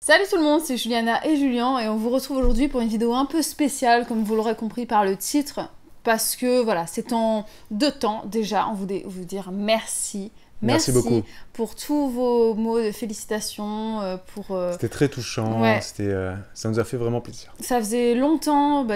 Salut tout le monde, c'est Juliana et Julien et on vous retrouve aujourd'hui pour une vidéo un peu spéciale comme vous l'aurez compris par le titre parce que voilà, c'est en deux temps déjà, on voulait vous dire merci. Merci beaucoup pour tous vos mots de félicitations. C'était très touchant, ouais. Ça nous a fait vraiment plaisir. Ça faisait longtemps,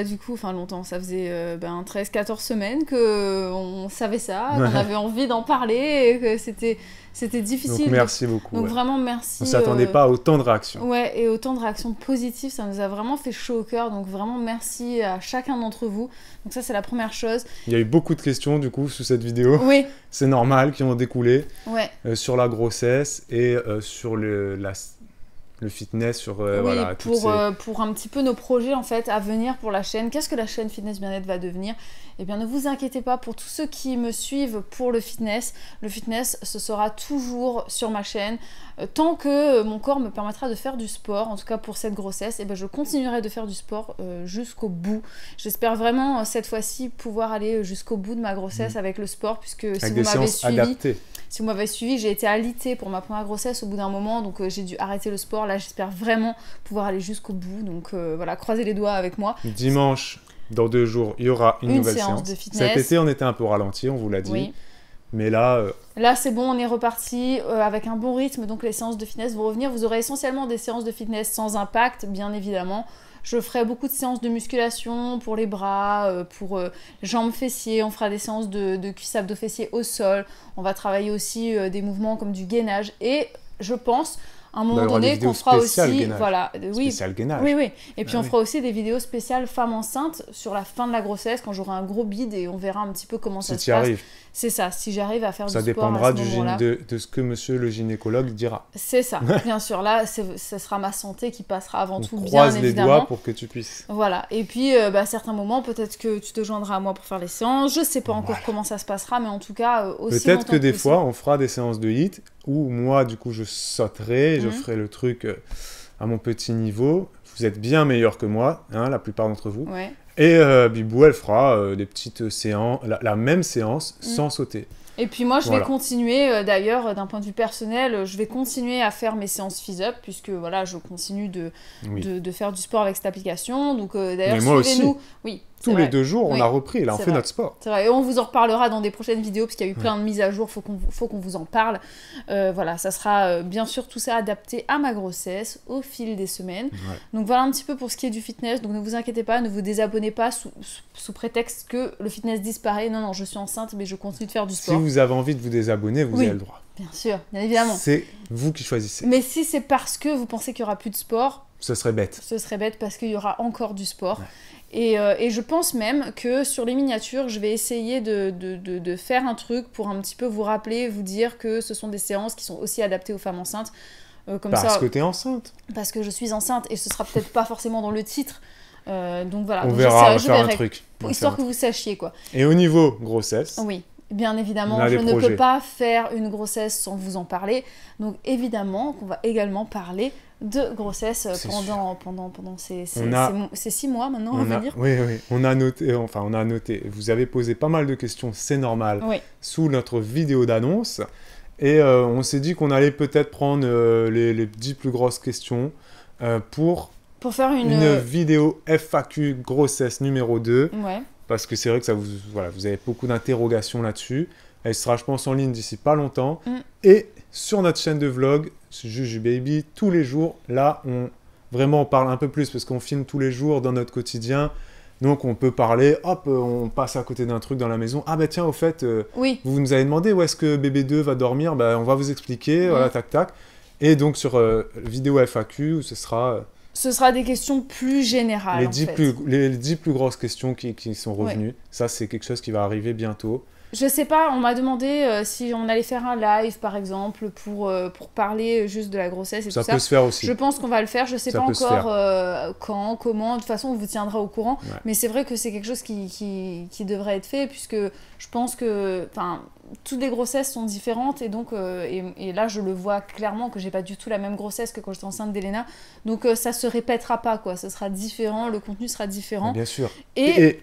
ça faisait 13-14 semaines qu'on savait ça, qu'on avait envie d'en parler et que c'était difficile. Donc merci beaucoup. Donc vraiment merci. On s'attendait pas à autant de réactions. Ouais, et autant de réactions positives, ça nous a vraiment fait chaud au cœur. Donc vraiment merci à chacun d'entre vous. Donc ça c'est la première chose. Il y a eu beaucoup de questions du coup sous cette vidéo. Oui. C'est normal, qui ont découlé. Ouais. Sur la grossesse et sur le fitness, sur voilà, pour un petit peu nos projets en fait à venir pour la chaîne. Qu'est-ce que la chaîne Fitness Bien-être va devenir? Eh bien ne vous inquiétez pas, pour tous ceux qui me suivent pour le fitness ce sera toujours sur ma chaîne. Tant que mon corps me permettra de faire du sport, en tout cas pour cette grossesse, eh bien, je continuerai de faire du sport jusqu'au bout. J'espère vraiment cette fois-ci pouvoir aller jusqu'au bout de ma grossesse avec le sport, puisque si vous m'avez suivi, j'ai été alitée pour ma première grossesse au bout d'un moment, donc j'ai dû arrêter le sport. Là, j'espère vraiment pouvoir aller jusqu'au bout. Donc voilà, croisez les doigts avec moi. Dimanche, dans 2 jours, il y aura une nouvelle séance de fitness. Cet été, on était un peu ralenti, on vous l'a dit. Oui. Mais là... Là, c'est bon, on est reparti avec un bon rythme. Donc les séances de fitness vont revenir. Vous aurez essentiellement des séances de fitness sans impact, bien évidemment. Je ferai beaucoup de séances de musculation pour les bras, pour les jambes fessiers. On fera des séances de cuisses abdos-fessiers au sol. On va travailler aussi des mouvements comme du gainage. Et je pense... à un moment donné qu'on fera aussi gainage. Voilà, spécial gainage. Oui. Et puis on fera aussi des vidéos spéciales femmes enceintes sur la fin de la grossesse quand j'aurai un gros bide et on verra un petit peu comment ça se passe. C'est ça, si j'arrive à faire du sport. Ça dépendra de ce que monsieur le gynécologue dira. C'est ça, bien sûr. Là, ce sera ma santé qui passera avant tout, bien évidemment. On croise les doigts pour que tu puisses. Voilà. Et puis, à certains moments, peut-être que tu te joindras à moi pour faire les séances. Je sais pas encore comment ça se passera, mais en tout cas, aussi peut-être que des fois, on fera des séances de HIIT où moi, du coup, je sauterai, je ferai le truc à mon petit niveau. Vous êtes bien meilleurs que moi, hein, la plupart d'entre vous. Ouais. Et Bibou, elle fera des petites séances, la même séance sans sauter. Et puis moi, je vais continuer, d'ailleurs, d'un point de vue personnel, je vais continuer à faire mes séances Phys-Up, puisque voilà, je continue de faire du sport avec cette application. Donc d'ailleurs, suivez-nous. Oui. Tous les 2 jours, on a repris, là, on fait notre sport. C'est vrai, et on vous en reparlera dans des prochaines vidéos, parce qu'il y a eu plein de mises à jour, faut qu'on vous en parle. Voilà, ça sera bien sûr tout ça adapté à ma grossesse, au fil des semaines. Ouais. Donc voilà un petit peu pour ce qui est du fitness, donc ne vous inquiétez pas, ne vous désabonnez pas sous prétexte que le fitness disparaît. Non, non, je suis enceinte, mais je continue de faire du sport. Si vous avez envie de vous désabonner, vous avez le droit. Bien sûr, bien évidemment. C'est vous qui choisissez. Mais si c'est parce que vous pensez qu'il n'y aura plus de sport... Ce serait bête. Ce serait bête parce qu'il y aura encore du sport. Ouais. Et je pense même que sur les miniatures, je vais essayer de faire un truc pour un petit peu vous rappeler, vous dire que ce sont des séances qui sont aussi adaptées aux femmes enceintes. Parce que tu es enceinte. Parce que je suis enceinte et ce sera peut-être pas forcément dans le titre. Donc voilà. On verra, on va faire un truc. Histoire que vous sachiez quoi. Et au niveau grossesse. Oui. Bien évidemment, je ne peux pas faire une grossesse sans vous en parler. Donc évidemment qu'on va également parler de grossesse pendant ces 6 mois maintenant à venir. Oui, on a noté. Vous avez posé pas mal de questions, c'est normal, sous notre vidéo d'annonce. Et on s'est dit qu'on allait peut-être prendre les 10 plus grosses questions pour faire une vidéo FAQ grossesse numéro 2. Ouais. Parce que c'est vrai que vous avez beaucoup d'interrogations là-dessus. Elle sera, je pense, en ligne d'ici pas longtemps. Et sur notre chaîne de vlog, Juju Baby, tous les jours, là, on parle un peu plus parce qu'on filme tous les jours dans notre quotidien. Donc, on peut parler, hop, on passe à côté d'un truc dans la maison. Ah, bah tiens, au fait, vous nous avez demandé où est-ce que bébé 2 va dormir. Bah, on va vous expliquer, voilà, tac, tac. Et donc, sur vidéo FAQ, ce sera des questions plus générales. Les 10 plus grosses questions qui sont revenues. Ouais. Ça, c'est quelque chose qui va arriver bientôt. Je sais pas, on m'a demandé si on allait faire un live, par exemple, pour parler juste de la grossesse et tout ça. Ça peut se faire aussi. Je pense qu'on va le faire. Je sais pas encore quand, comment. De toute façon, on vous tiendra au courant. Ouais. Mais c'est vrai que c'est quelque chose qui devrait être fait, puisque je pense que... toutes les grossesses sont différentes et donc et là je le vois clairement que j'ai pas du tout la même grossesse que quand j'étais enceinte d'Elena, donc ça se répétera pas quoi, ce sera différent, le contenu sera différent. Bien sûr. Et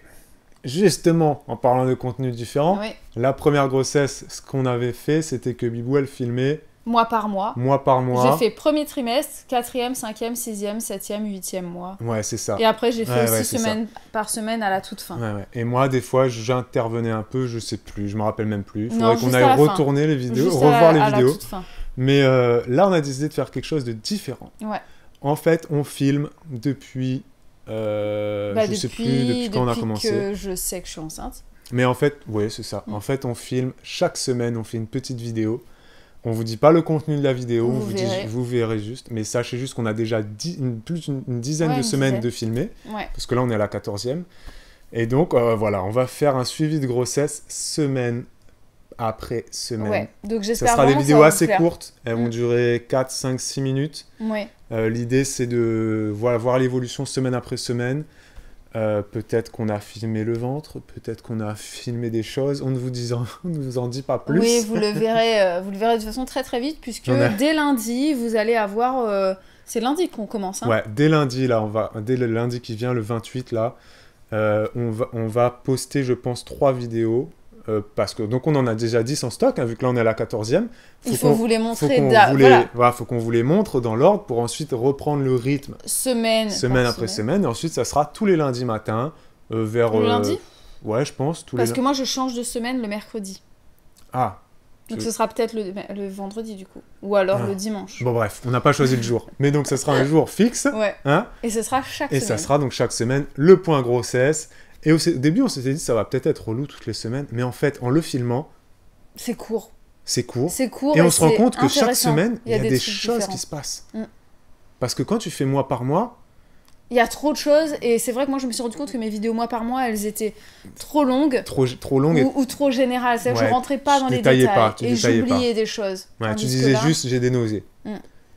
justement, en parlant de contenu différent, la première grossesse, ce qu'on avait fait, c'était que Bibou elle filmait Mois par mois. Mois par mois. J'ai fait premier trimestre, 4e, 5e, 6e, 7e, 8e mois. Ouais, c'est ça. Et après, j'ai fait Ouais, aussi semaine par semaine à la toute fin. Ouais. Et moi, des fois, j'intervenais un peu, je sais plus, je me rappelle même plus. Il Non, faudrait qu'on juste à la aille fin. retourner les vidéos, Juste revoir les à vidéos. la toute fin. Mais là, on a décidé de faire quelque chose de différent. Ouais. En fait, on filme depuis... je sais plus depuis quand on a commencé. Que je sais que je suis enceinte. Mais en fait, oui, c'est ça. En fait, on filme chaque semaine, on fait une petite vidéo. On vous dit pas le contenu de la vidéo, on vous dit, vous verrez juste. Mais sachez juste qu'on a déjà plus d'une dizaine de semaines de filmer. Ouais. Parce que là, on est à la 14e. Et donc, voilà, on va faire un suivi de grossesse semaine après semaine. Ouais. Donc, j'espère ça sera des vraiment vidéos ça va assez vous plaire. courtes. Elles vont durer 4, 5, 6 minutes. Ouais. L'idée, c'est de voir l'évolution semaine après semaine. Peut-être qu'on a filmé le ventre, peut-être qu'on a filmé des choses, on ne vous en dit pas plus. Oui, vous le verrez de façon très très vite, puisque dès lundi, vous allez avoir... c'est lundi qu'on commence, hein. Ouais, dès lundi, là, dès le lundi qui vient, le 28, là, on va poster, je pense, 3 vidéos. Parce que, donc on en a déjà 10 en stock, hein, vu que là on est à la 14e. Il faut vous les montrer. Faut qu'on vous les montre dans l'ordre pour ensuite reprendre le rythme. Semaine après semaine. Et ensuite, ça sera tous les lundis matin. Vers... Le lundi ? Ouais, je pense. Parce que moi, je change de semaine le mercredi. Ah. Donc ce sera peut-être le vendredi, du coup. Ou alors le dimanche. Bon, bref, on n'a pas choisi le jour. Mais donc, ça sera un jour fixe. Ouais. Hein, et ce sera chaque semaine. Et ça sera donc chaque semaine le point grossesse. Et au début, on s'était dit, ça va peut-être être relou toutes les semaines. Mais en fait, en le filmant... C'est court. C'est court. C'est court et on se rend compte que chaque intéressant. semaine, il y a des choses différents. qui se passent. Parce que quand tu fais mois par mois... Il y a trop de choses. Et c'est vrai que moi, je me suis rendu compte que mes vidéos mois par mois, elles étaient trop longues. Trop longues. Ou trop générales. C'est-à-dire que je rentrais pas dans les détaillais détails. Tu et détaillais j'oubliais des choses. Ouais, tu disais juste, j'ai des nausées.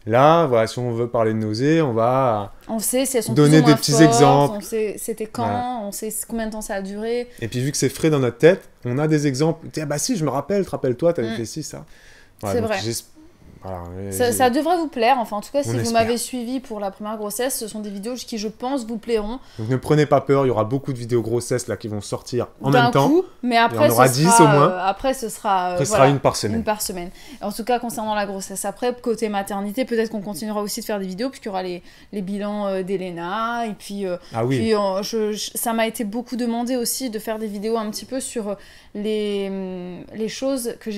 Là, voilà, si on veut parler de nausées, on va sait si elles sont donner plus ou moins des petits fortes, exemples. On sait c'était quand, voilà. On sait combien de temps ça a duré. Et puis vu que c'est frais dans notre tête, on a des exemples. Ah bah si, je me rappelle, rappelle-toi, t'avais fait ci, ça. Voilà, c'est vrai. Voilà, ça devrait vous plaire, enfin en tout cas si vous m'avez suivi pour la première grossesse, ce sont des vidéos qui je pense vous plairont. Donc ne prenez pas peur, il y aura beaucoup de vidéos grossesse là qui vont sortir en même temps. Coup, mais après il y en aura 10 au moins. Après ce sera une par semaine. Une par semaine. En tout cas concernant la grossesse. Après côté maternité, peut-être qu'on continuera aussi de faire des vidéos puisqu'il y aura les bilans d'Elena et puis, ça m'a été beaucoup demandé aussi de faire des vidéos un petit peu sur les choses que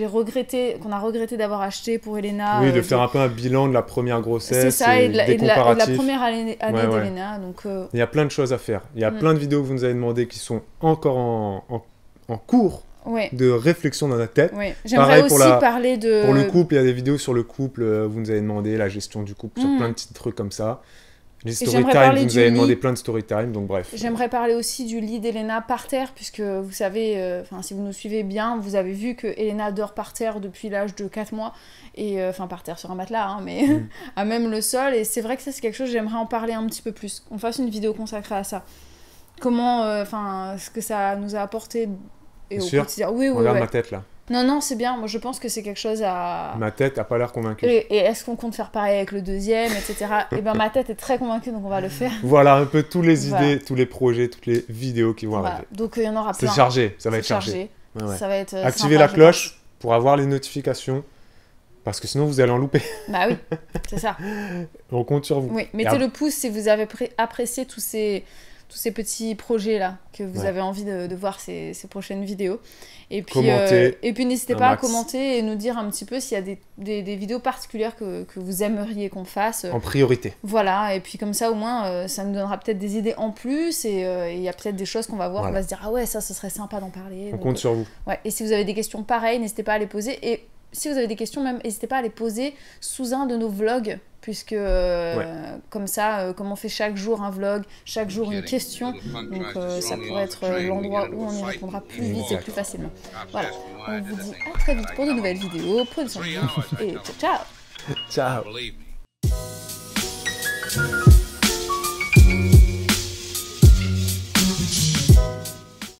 qu'on a regretté d'avoir achetées pour Elena. Oui, de faire un peu un bilan de la première grossesse. C'est ça, et de la première année ouais. d'Elena. Donc, il y a plein de choses à faire. Il y a plein de vidéos que vous nous avez demandé qui sont encore en cours de réflexion dans notre tête. Ouais. J'aimerais aussi parler de... Pour le couple, il y a des vidéos sur le couple, vous nous avez demandé la gestion du couple, sur plein de petits trucs comme ça. Les story time, vous nous avez demandé plein de story time, donc bref. J'aimerais parler aussi du lit d'Elena par terre, puisque vous savez, si vous nous suivez bien, vous avez vu que Elena dort par terre depuis l'âge de 4 mois, et par terre sur un matelas, hein, mais à même le sol, et c'est vrai que ça c'est quelque chose, j'aimerais en parler un petit peu plus, qu'on fasse une vidéo consacrée à ça. Comment, ce que ça nous a apporté et au quotidien. Oui, regarde ma tête là. Non, c'est bien. Moi, je pense que c'est quelque chose à... Ma tête n'a pas l'air convaincue. Et est-ce qu'on compte faire pareil avec le deuxième, etc. Eh bien, ma tête est très convaincue, donc on va le faire. Voilà, un peu toutes les idées, tous les projets, toutes les vidéos qui vont arriver. Donc, il y en aura plein. C'est chargé, ça va être chargé. Ouais. Ça va être activez la cloche pour avoir les notifications, parce que sinon, vous allez en louper. Bah oui, c'est ça. On compte sur vous. Oui, mettez le pouce si vous avez apprécié tous ces petits projets-là, que vous avez envie de voir ces prochaines vidéos. Et puis n'hésitez pas à commenter et nous dire un petit peu s'il y a des vidéos particulières que vous aimeriez qu'on fasse. En priorité. Voilà, et puis comme ça au moins, ça nous donnera peut-être des idées en plus, et il y a peut-être des choses qu'on va voir, on va se dire « Ah ouais, ça, ce serait sympa d'en parler. » On compte sur vous. Ouais, et si vous avez des questions pareilles, n'hésitez pas à les poser. Et si vous avez des questions, même, n'hésitez pas à les poser sous un de nos vlogs, puisque comme ça, comme on fait chaque jour un vlog, chaque jour une question, donc ça pourrait être l'endroit où on y répondra plus vite et plus facilement. Voilà, on vous dit à très vite pour de nouvelles vidéos, prenez soin de vous et ciao. Ciao.